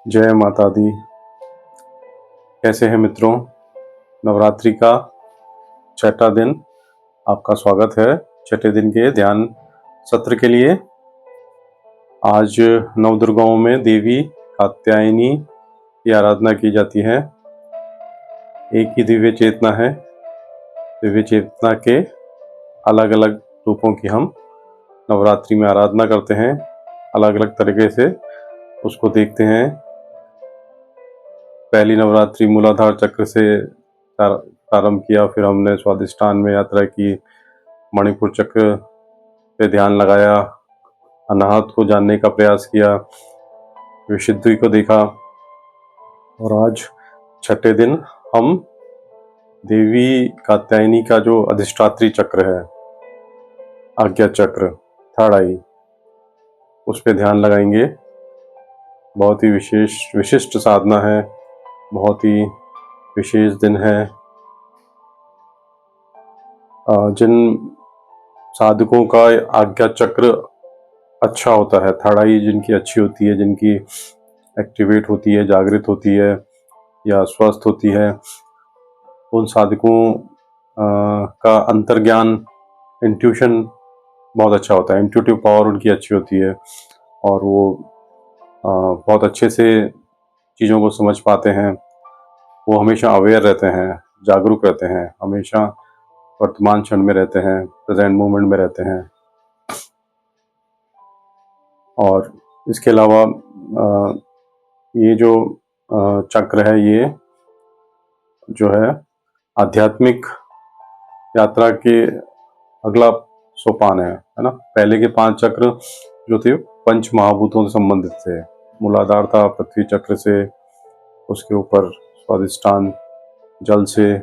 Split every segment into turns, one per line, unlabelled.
जय माता दी। कैसे हैं मित्रों? नवरात्रि का छठा दिन, आपका स्वागत है छठे दिन के ध्यान सत्र के लिए। आज नवदुर्गाओं में देवी कात्यायनी की आराधना की जाती है। एक ही दिव्य चेतना है। दिव्य चेतना के अलग अलग रूपों की हम नवरात्रि में आराधना करते हैं, अलग अलग तरीके से उसको देखते हैं। पहली नवरात्रि मूलाधार चक्र से प्रारंभ किया, फिर हमने स्वादिष्ठान में यात्रा की, मणिपुर चक्र पे ध्यान लगाया, अनाहत को जानने का प्रयास किया, विशुद्धि को देखा, और आज छठे दिन हम देवी कात्यायनी का जो अधिष्ठात्री चक्र है, आज्ञा चक्र, थर्ड आई, उस पे ध्यान लगाएंगे। बहुत ही विशिष्ट साधना है, बहुत ही विशेष दिन है। जिन साधकों का आज्ञा चक्र अच्छा होता है, थर्ड आई जिनकी अच्छी होती है, जिनकी एक्टिवेट होती है, जागृत होती है या स्वस्थ होती है, उन साधकों का अंतर्ज्ञान, इंट्यूशन बहुत अच्छा होता है। इंट्यूटिव पावर उनकी अच्छी होती है और वो बहुत अच्छे से चीज़ों को समझ पाते हैं। वो हमेशा अवेयर रहते हैं, जागरूक रहते हैं, हमेशा वर्तमान क्षण में रहते हैं, प्रेजेंट मोमेंट में रहते हैं। और इसके अलावा ये जो चक्र है, ये जो है आध्यात्मिक यात्रा के अगला सोपान है ना। पहले के 5 चक्र जो थे पंच महाभूतों से संबंधित थे। मूलाधार था पृथ्वी चक्र से, उसके ऊपर स्वादिष्ठान जल से,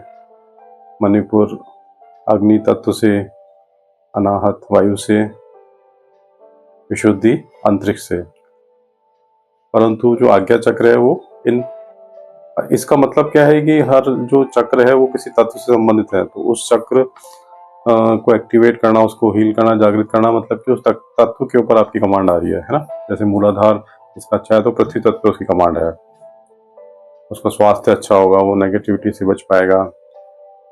मणिपुर अग्नि तत्व से, अनाहत वायु से, विशुद्धि अंतरिक्ष से। परंतु जो आज्ञा चक्र है वो इसका मतलब क्या है कि हर जो चक्र है वो किसी तत्व से संबंधित है। तो उस चक्र को एक्टिवेट करना, उसको हील करना, जागृत करना, मतलब कि उस तत्व के ऊपर आपकी कमांड आ रही है ना। जैसे मूलाधार इसका अच्छा है तो पृथ्वी तत्व पे उसकी कमांड है, उसका स्वास्थ्य अच्छा होगा, वो नेगेटिविटी से बच पाएगा।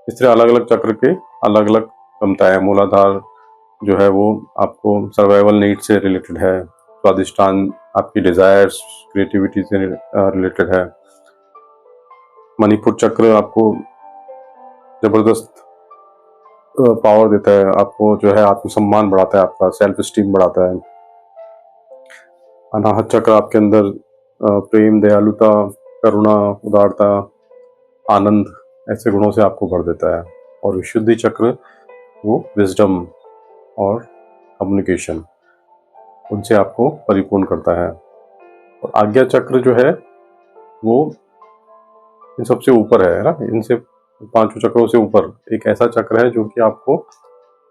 इस तरह अलग अलग चक्र के अलग अलग क्षमता है। मूलाधार जो है वो आपको सर्वाइवल नीड से रिलेटेड है, स्वादिष्ठान आपकी डिजायर्स, क्रिएटिविटी से रिलेटेड है, मणिपुर चक्र आपको जबरदस्त पावर देता है, आपको जो है आत्मसम्मान बढ़ाता है, आपका सेल्फ स्टीम बढ़ाता है। अनाहत चक्र आपके अंदर प्रेम, दयालुता, करुणा, उदारता, आनंद, ऐसे गुणों से आपको भर देता है। और विशुद्धि चक्र वो विजडम और कम्युनिकेशन, उनसे आपको परिपूर्ण करता है। और आज्ञा चक्र जो है वो इन सबसे ऊपर है ना, इनसे 5 चक्रों से ऊपर एक ऐसा चक्र है जो कि आपको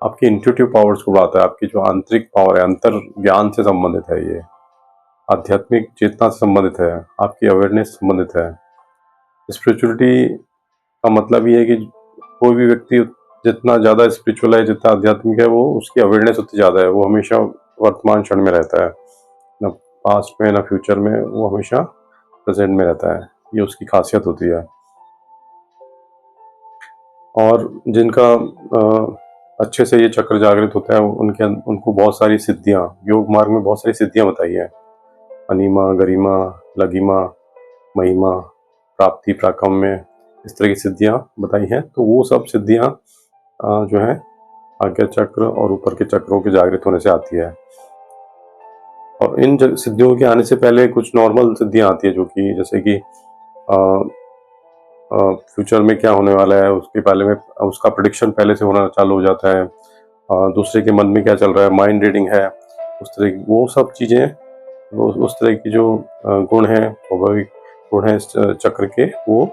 आपकी इंट्यूटिव पावर्स को बढ़ाता है। आपकी जो आंतरिक पावर है, अंतर ज्ञान से संबंधित है, ये आध्यात्मिक चेतना से संबंधित है, आपकी अवेयरनेस से संबंधित है। स्पिरिचुअलिटी का मतलब ये है कि कोई भी व्यक्ति जितना ज़्यादा स्पिरिचुअल है, जितना आध्यात्मिक है, वो उसकी अवेयरनेस उतनी ज़्यादा है। वो हमेशा वर्तमान क्षण में रहता है, ना पास्ट में ना फ्यूचर में, वो हमेशा प्रेजेंट में रहता है। ये उसकी खासियत होती है। और जिनका अच्छे से ये चक्र जागृत होता है, उनको बहुत सारी सिद्धियाँ, योग मार्ग में बहुत सारी सिद्धियाँ बताई है। अनिमा, गरिमा, लगिमा, महिमा, प्राप्ति, प्राकम्य, इस तरह की सिद्धियाँ बताई हैं। तो वो सब सिद्धियाँ जो है आज्ञा चक्र और ऊपर के चक्रों के जागृत होने से आती है। और इन सिद्धियों के आने से पहले कुछ नॉर्मल सिद्धियाँ आती है, जो कि जैसे कि फ्यूचर में क्या होने वाला है उसके पहले में उसका प्रेडिक्शन पहले से होना चालू हो जाता है। दूसरे के मन में क्या चल रहा है, माइंड रीडिंग है, उस तरह की वो सब चीज़ें, वो उस तरह की जो गुण हैं, स्वाभाविक गुण हैं इस चक्र के, वो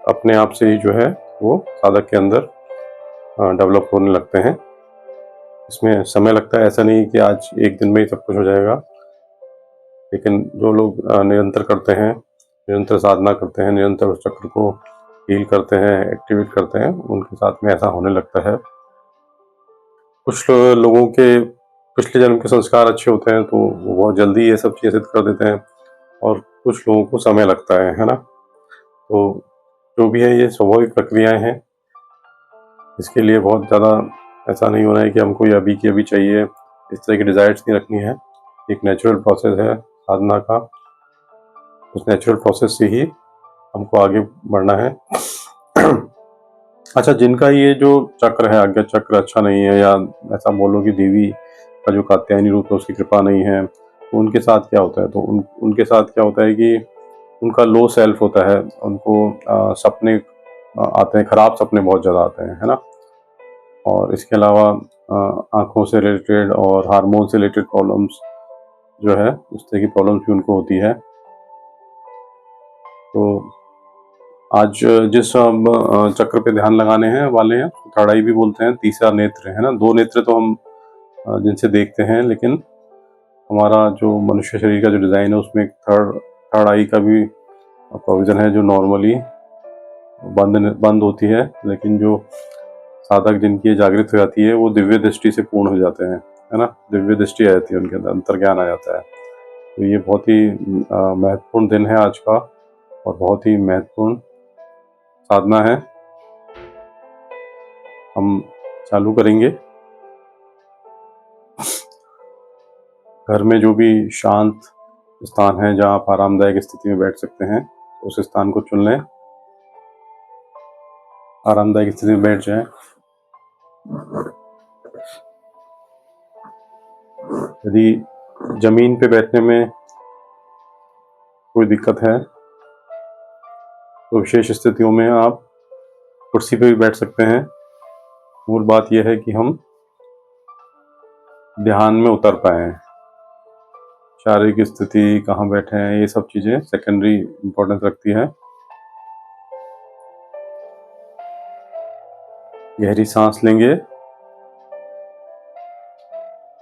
अपने आप से ही जो है वो साधक के अंदर डेवलप होने लगते हैं। इसमें समय लगता है, ऐसा नहीं कि आज एक दिन में ही सब कुछ हो जाएगा। लेकिन जो लोग निरंतर करते हैं, निरंतर साधना करते हैं, निरंतर उस चक्र को हील करते हैं, एक्टिवेट करते हैं, उनके साथ में ऐसा होने लगता है। कुछ लोगों के पिछले जन्म के संस्कार अच्छे होते हैं तो वो बहुत जल्दी ये सब चीज़ें सिद्ध कर देते हैं, और कुछ लोगों को समय लगता है ना। तो जो भी है ये स्वाभाविक प्रक्रियाएं हैं, इसके लिए बहुत ज़्यादा ऐसा नहीं होना है कि हमको ये अभी की अभी चाहिए, इस तरह की डिज़ायर्स नहीं रखनी है। एक नेचुरल प्रोसेस है साधना का, उस नेचुरल प्रोसेस से ही हमको आगे बढ़ना है। अच्छा, जिनका ये जो चक्र है, आज्ञा चक्र अच्छा नहीं है, या ऐसा बोलो कि देवी का जो कात्यायनी रूप है उसकी कृपा नहीं है, तो उनके साथ क्या होता है? तो उनके साथ क्या होता है कि उनका लो सेल्फ होता है, उनको सपने आते हैं, खराब सपने बहुत ज़्यादा आते हैं, है ना। और इसके अलावा आँखों से रिलेटेड और हार्मोन से रिलेटेड प्रॉब्लम्स जो है, उस तरह की प्रॉब्लम्स भी उनको होती है। तो आज जिस हम चक्र पे ध्यान लगाने हैं वाले हैं, थर्ड आई भी बोलते हैं, तीसरा नेत्र है ना। 2 नेत्र तो हम जिनसे देखते हैं, लेकिन हमारा जो मनुष्य शरीर का जो डिज़ाइन है उसमें एक थर्ड आई का भी प्रोविज़न है, जो नॉर्मली बंद होती है, लेकिन जो साधक जिनकी ये जागृत हो जाती है वो दिव्य दृष्टि से पूर्ण हो जाते हैं, है ना। दिव्य दृष्टि आ जाती है उनके अंदर, अंतर्ज्ञान आ जाता है। तो ये बहुत ही महत्वपूर्ण दिन है आज का, और बहुत ही महत्वपूर्ण साधना है। हम चालू करेंगे। घर में जो भी शांत स्थान है जहाँ आप आरामदायक स्थिति में बैठ सकते हैं, उस स्थान को चुन लें, आरामदायक स्थिति में बैठ जाएं। यदि जमीन पे बैठने में कोई दिक्कत है तो विशेष स्थितियों में आप कुर्सी पे भी बैठ सकते हैं। मूल बात यह है कि हम ध्यान में उतर पाएं। शारीरिक स्थिति, कहाँ बैठे हैं, ये सब चीज़ें सेकेंडरी इम्पोर्टेंस रखती है। गहरी सांस लेंगे,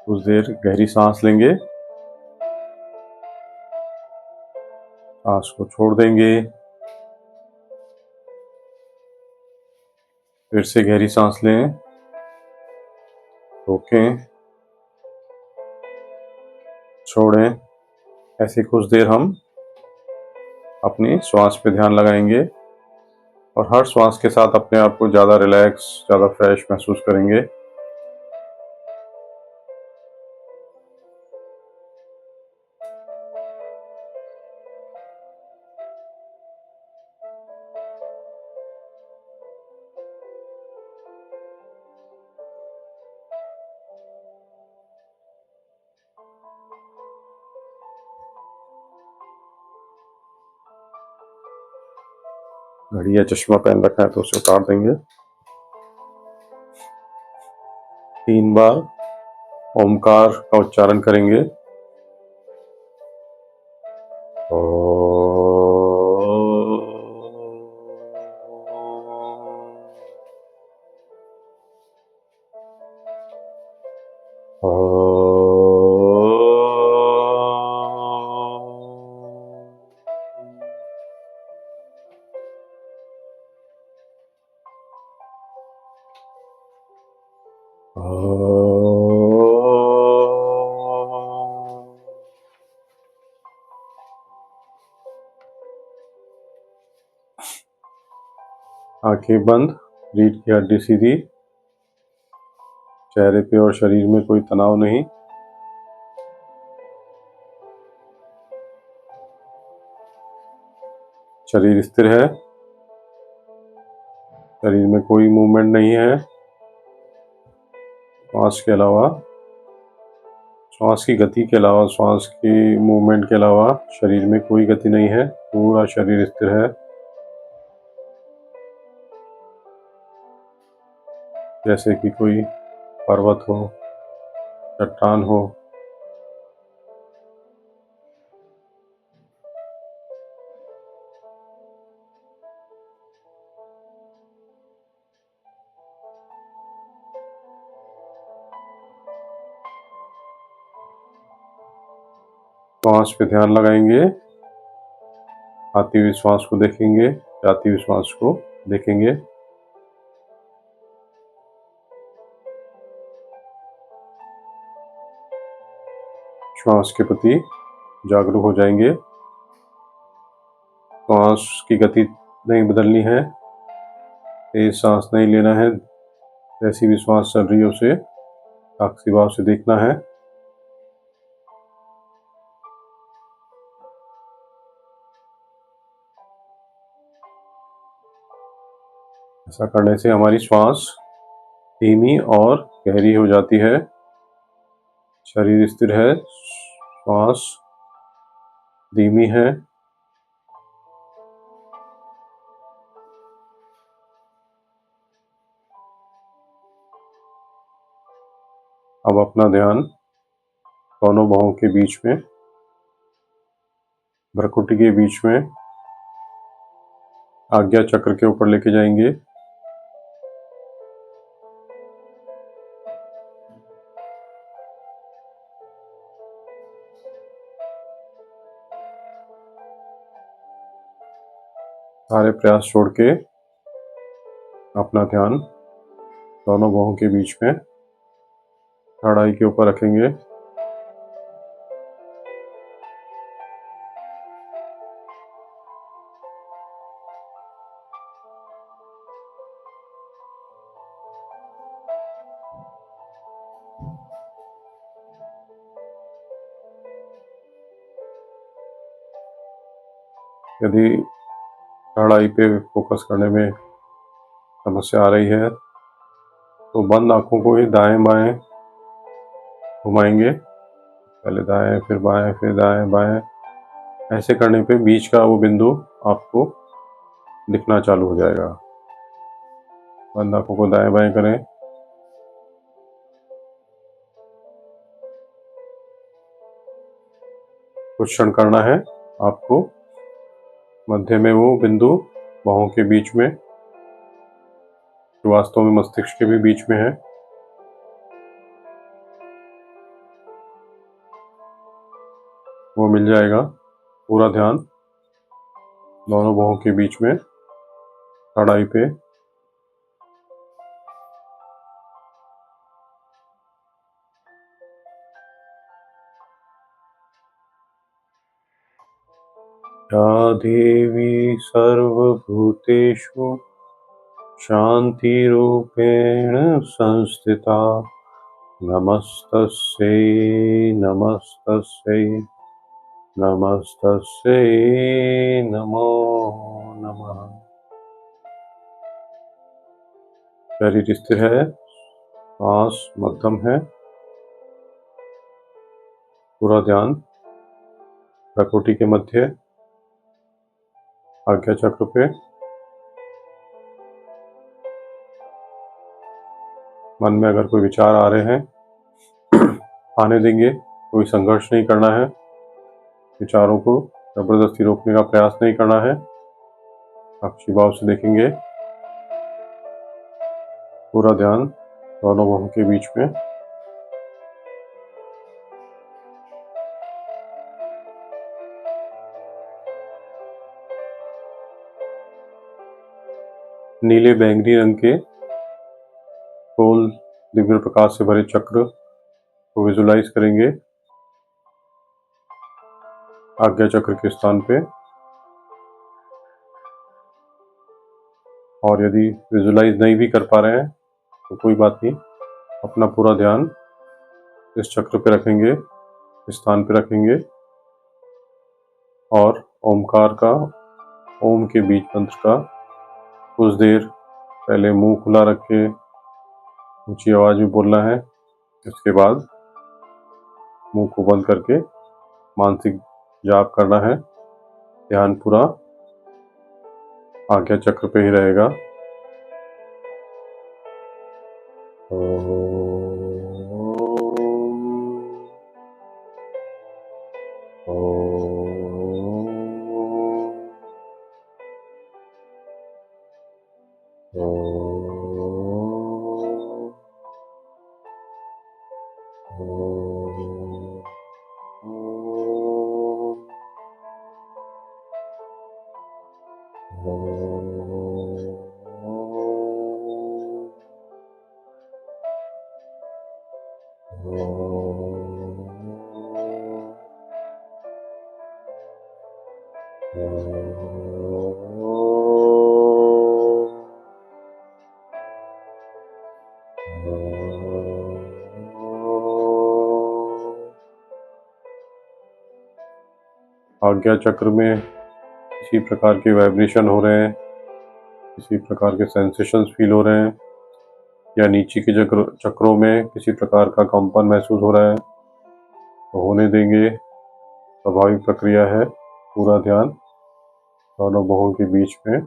कुछ देर गहरी सांस लेंगे, सांस को छोड़ देंगे, फिर से गहरी सांस लें, रोकें, छोड़ें। ऐसे कुछ देर हम अपनी श्वास पे ध्यान लगाएंगे, और हर श्वास के साथ अपने आप को ज़्यादा रिलैक्स, ज़्यादा फ्रेश महसूस करेंगे। घड़ी या चश्मा पहन रखा है तो उसे उतार देंगे। 3 बार ओमकार का उच्चारण करेंगे। आंखें बंद, रीढ़ की हड्डी सीधी, चेहरे पे और शरीर में कोई तनाव नहीं। शरीर स्थिर है, शरीर में कोई मूवमेंट नहीं है। श्वास के अलावा, श्वास की गति के अलावा, श्वास की मूवमेंट के अलावा शरीर में कोई गति नहीं है। पूरा शरीर स्थिर है, जैसे कि कोई पर्वत हो, चट्टान हो। श्वास पे ध्यान लगाएंगे, आती हुई श्वास को देखेंगे, जाती हुई श्वास को देखेंगे। श्वास के प्रति जागरूक हो जाएंगे। श्वास की गति नहीं बदलनी है, तेज सांस नहीं लेना है, जैसी भी श्वास चल रही है उसे साक्षी भाव से देखना है। ऐसा करने से हमारी श्वास धीमी और गहरी हो जाती है, शरीर स्थिर है, श्वास धीमी है। अब अपना ध्यान दोनों बाहों के बीच में, भ्रुकुटी के बीच में आज्ञा चक्र के ऊपर लेके जाएंगे। सारे प्रयास छोड़ के अपना ध्यान दोनों बाहों के बीच में थर्ड आई के ऊपर रखेंगे। यदि थर्ड आई पे फोकस करने में समस्या आ रही है तो बंद आंखों को ही दाएं बाएं घुमाएंगे, पहले दाएं फिर बाएं फिर दाएं बाएं। ऐसे करने पे बीच का वो बिंदु आपको दिखना चालू हो जाएगा। बंद आंखों को दाएं बाएं करें। कुछ क्षण करना है आपको। मध्य में वो बिंदु बाहों के बीच में, जो वास्तव में मस्तिष्क के भी बीच में है, वो मिल जाएगा। पूरा ध्यान दोनों बाहों के बीच में थर्ड आई पे। या देवी सर्वभूतेषु शान्तिरूपेण संस्थिता नमस्तस्यै नमस्तस्यै नमस्तस्यै नमो नमः। शरीर स्थिर है, श्वास मध्यम है। पूरा ध्यान भ्रुकुटी के मध्य आज्ञा चक्र पे। मन में अगर कोई विचार आ रहे हैं आने देंगे, कोई संघर्ष नहीं करना है, विचारों को जबरदस्ती रोकने का प्रयास नहीं करना है, साक्षी भाव से देखेंगे। पूरा ध्यान दोनों बाहों के बीच में। नीले बैंगनी रंग के गोल दिव्य प्रकाश से भरे चक्र को विजुलाइज करेंगे आज्ञा चक्र के स्थान पे। और यदि विजुलाइज नहीं भी कर पा रहे हैं तो कोई बात नहीं, अपना पूरा ध्यान इस चक्र पे रखेंगे, इस स्थान पे रखेंगे और ओमकार का, ओम के बीज मंत्र का कुछ देर पहले मुंह खुला रख के ऊंची आवाज में बोलना है। उसके बाद मुंह को बंद करके मानसिक जाप करना है। ध्यान पूरा आज्ञा चक्र पे ही रहेगा। आज्ञा चक्र में किसी प्रकार के वाइब्रेशन हो रहे हैं, किसी प्रकार के सेंसेशंस फील हो रहे हैं, या नीचे के चक्रों में किसी प्रकार का कंपन महसूस हो रहा है, तो होने देंगे। स्वाभाविक प्रक्रिया है। पूरा ध्यान दोनों बाहों के बीच में।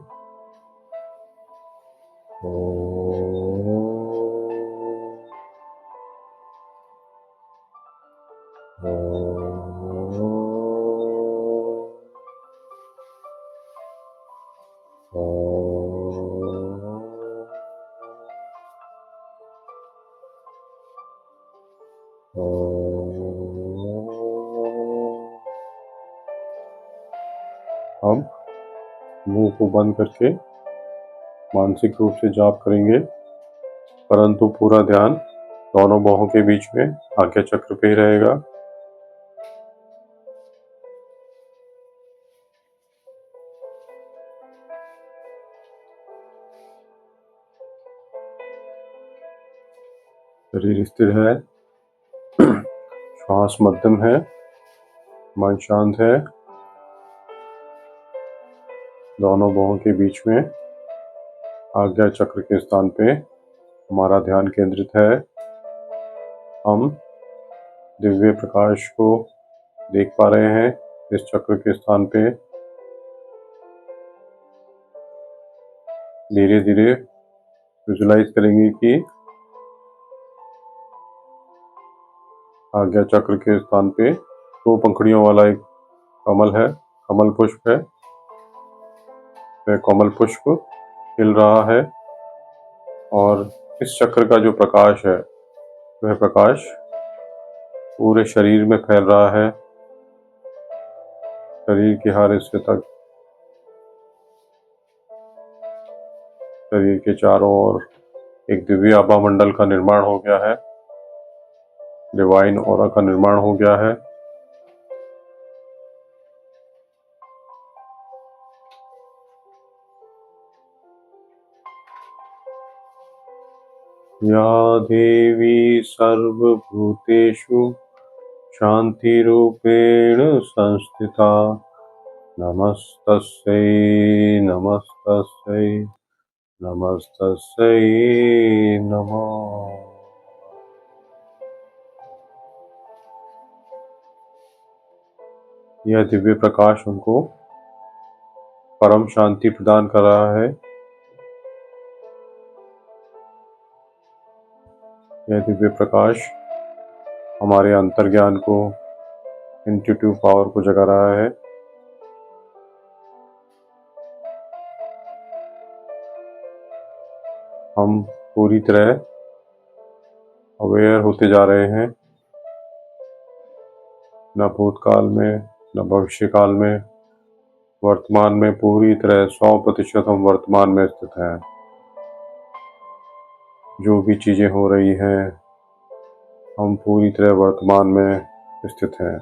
अब मुंह को बंद करके मानसिक रूप से जाप करेंगे, परंतु पूरा ध्यान दोनों बाहों के बीच में आज्ञा चक्र पे ही रहेगा। शरीर स्थिर है, श्वास मध्यम है, मन शांत है। दोनों बाहों के बीच में आज्ञा चक्र के स्थान पे हमारा ध्यान केंद्रित है। हम दिव्य प्रकाश को देख पा रहे हैं इस चक्र के स्थान पे। धीरे धीरे विजुलाइज करेंगे कि आज्ञा चक्र के स्थान पे 2 पंखुड़ियों वाला एक कमल है, कमल पुष्प है। वह कमल पुष्प खिल रहा है और इस चक्र का जो प्रकाश है वह प्रकाश पूरे शरीर में फैल रहा है, शरीर के हर हिस्से तक। शरीर के चारों ओर एक दिव्य आभा मंडल का निर्माण हो गया है, डिवाइन ऑरा का निर्माण हो गया है। या देवी सर्वभूतेषु शांतिरूपेण संस्थिता नमस्तस्यै नमस्तस्यै नमस्तस्यै नमः। यह दिव्य प्रकाश उनको परम शांति प्रदान कर रहा है। यह दिव्य प्रकाश हमारे अंतर्ज्ञान को, इंट्यूटिव पावर को जगा रहा है। हम पूरी तरह अवेयर होते जा रहे हैं, न भूतकाल में न भविष्य काल में, वर्तमान में पूरी तरह 100% हम वर्तमान में स्थित हैं। जो भी चीजें हो रही हैं हम पूरी तरह वर्तमान में स्थित हैं।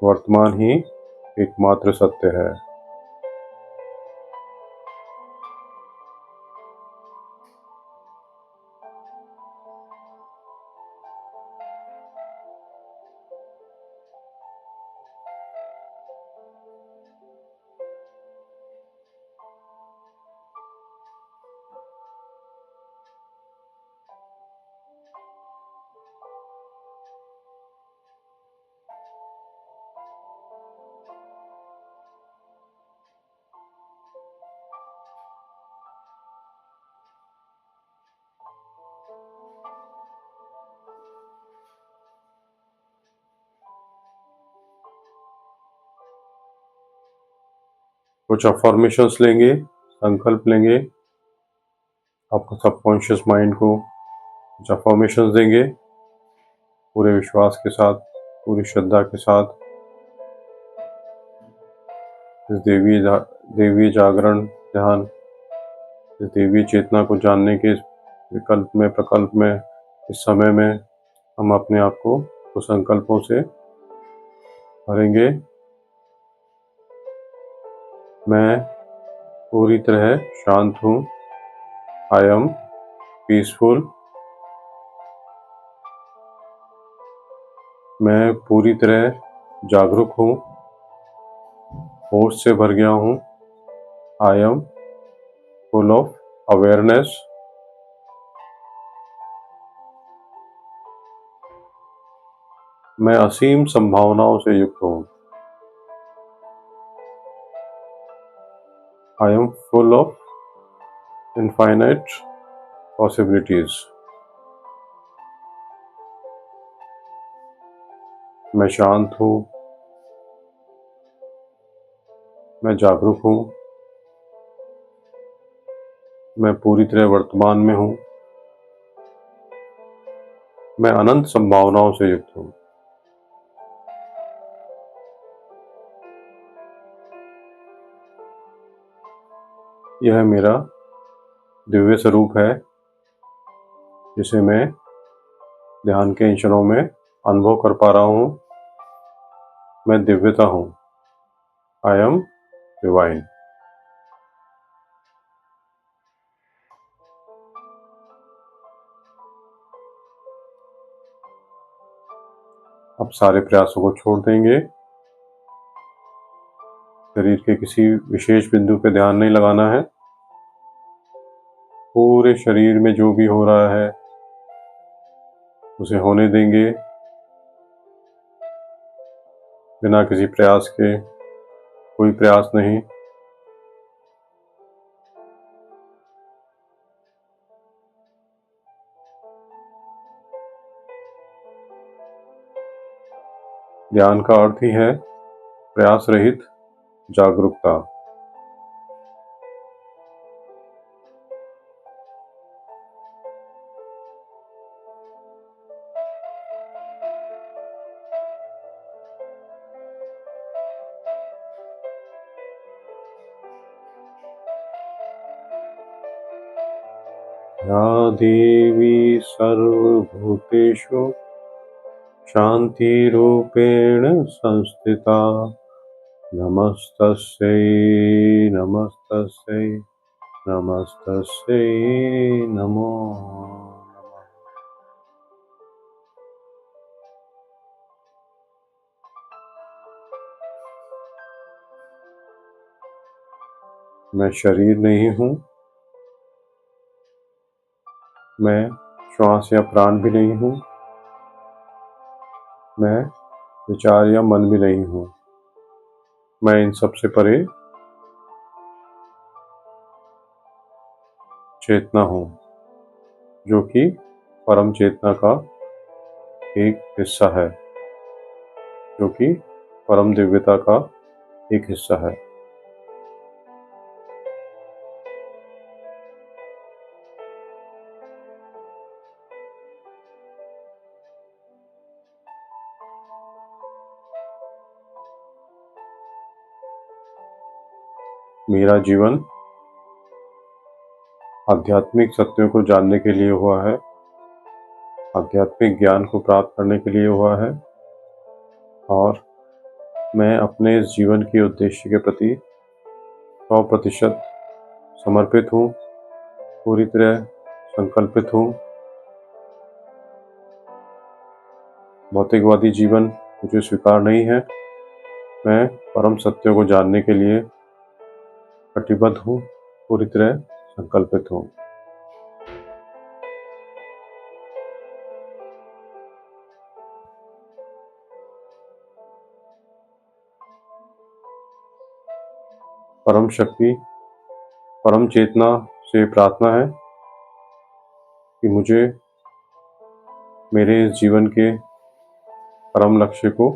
वर्तमान ही एकमात्र सत्य है। कुछ अफर्मेशंस लेंगे, संकल्प लेंगे, आपको सबकॉन्शियस माइंड को कुछ अफर्मेशंस देंगे पूरे विश्वास के साथ, पूरी श्रद्धा के साथ। इस देवी जागरण ध्यान, इस देवी चेतना को जानने के इस विकल्प में, प्रकल्प में, इस समय में हम अपने आप को को संकल्पों से भरेंगे। मैं पूरी तरह शांत हूँ। I am peaceful. मैं पूरी तरह जागरूक हूँ, होश से भर गया हूँ। I am full of awareness. मैं असीम संभावनाओं से युक्त हूँ। I am full of infinite possibilities. मैं शांत हूँ। मैं जागरूक हूँ। मैं पूरी तरह वर्तमान में हूँ। मैं अनंत संभावनाओं से युक्त हूँ। यह मेरा दिव्य स्वरूप है, जिसे मैं ध्यान के इन क्षणों में अनुभव कर पा रहा हूँ। मैं दिव्यता हूँ। I am divine. अब सारे प्रयासों को छोड़ देंगे। शरीर के किसी विशेष बिंदु पे ध्यान नहीं लगाना है। पूरे शरीर में जो भी हो रहा है उसे होने देंगे, बिना किसी प्रयास के। कोई प्रयास नहीं। ध्यान का अर्थ ही है प्रयास रहित जागरूकता। या देवी सर्वभूतेषु शान्तिरूपेण संस्थिता। नमस्तस्यै नमस्तस्यै नमस्तस्यै नमो नमः। मैं शरीर नहीं हूँ। मैं श्वास या प्राण भी नहीं हूँ। मैं विचार या मन भी नहीं हूँ। मैं इन सब से परे चेतना हूँ, जो कि परम चेतना का एक हिस्सा है, जो कि परम दिव्यता का एक हिस्सा है। मेरा जीवन आध्यात्मिक सत्यों को जानने के लिए हुआ है, आध्यात्मिक ज्ञान को प्राप्त करने के लिए हुआ है, और मैं अपने इस जीवन के उद्देश्य के प्रति 100% समर्पित हूँ, पूरी तरह संकल्पित हूँ। भौतिकवादी जीवन मुझे स्वीकार नहीं है। मैं परम सत्यों को जानने के लिए कटिबद्ध हूँ, पूरी तरह संकल्पित हूँ। परम शक्ति, परम चेतना से प्रार्थना है कि मुझे मेरे इस जीवन के परम लक्ष्य को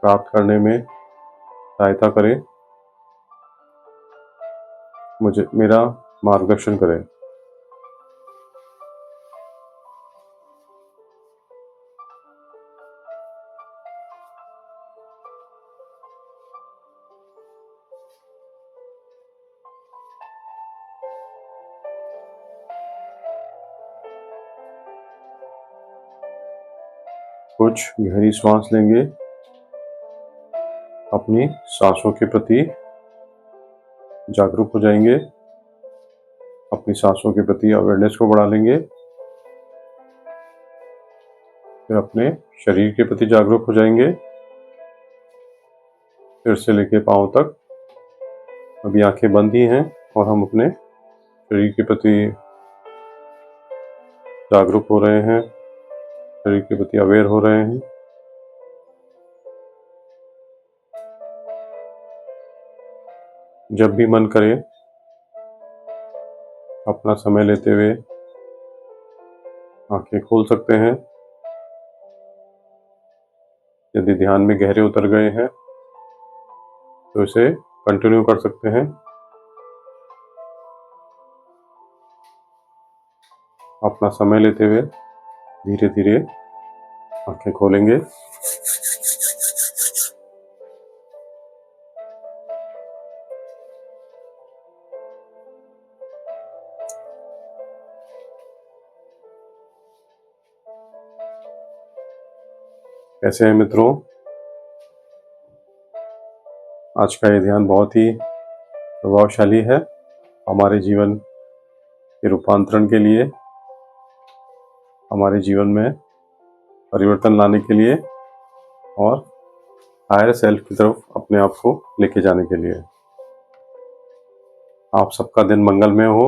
प्राप्त करने में सहायता करे, मुझे मेरा मार्गदर्शन करे। कुछ गहरी सांस लेंगे। अपनी सांसों के प्रति जागरूक हो जाएंगे। अपनी सांसों के प्रति अवेयरनेस को बढ़ा लेंगे। फिर अपने शरीर के प्रति जागरूक हो जाएंगे, सिर से लेके पांव तक। अभी आंखें बंद ही हैं और हम अपने शरीर के प्रति जागरूक हो रहे हैं, शरीर के प्रति अवेयर हो रहे हैं। जब भी मन करे अपना समय लेते हुए आंखें खोल सकते हैं। यदि ध्यान में गहरे उतर गए हैं तो इसे कंटिन्यू कर सकते हैं। अपना समय लेते हुए धीरे धीरे आंखें खोलेंगे। कैसे हैं मित्रों? आज का ये ध्यान बहुत ही प्रभावशाली है हमारे जीवन के रूपांतरण के लिए, हमारे जीवन में परिवर्तन लाने के लिए और हायर सेल्फ की तरफ अपने आप को लेके जाने के लिए। आप सबका दिन मंगलमय हो।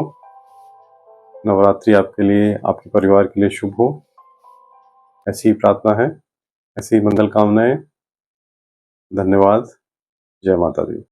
नवरात्रि आपके लिए, आपके परिवार के लिए शुभ हो, ऐसी ही प्रार्थना है, ऐसी ही मंगल कामनाएं। धन्यवाद। जय माता दी।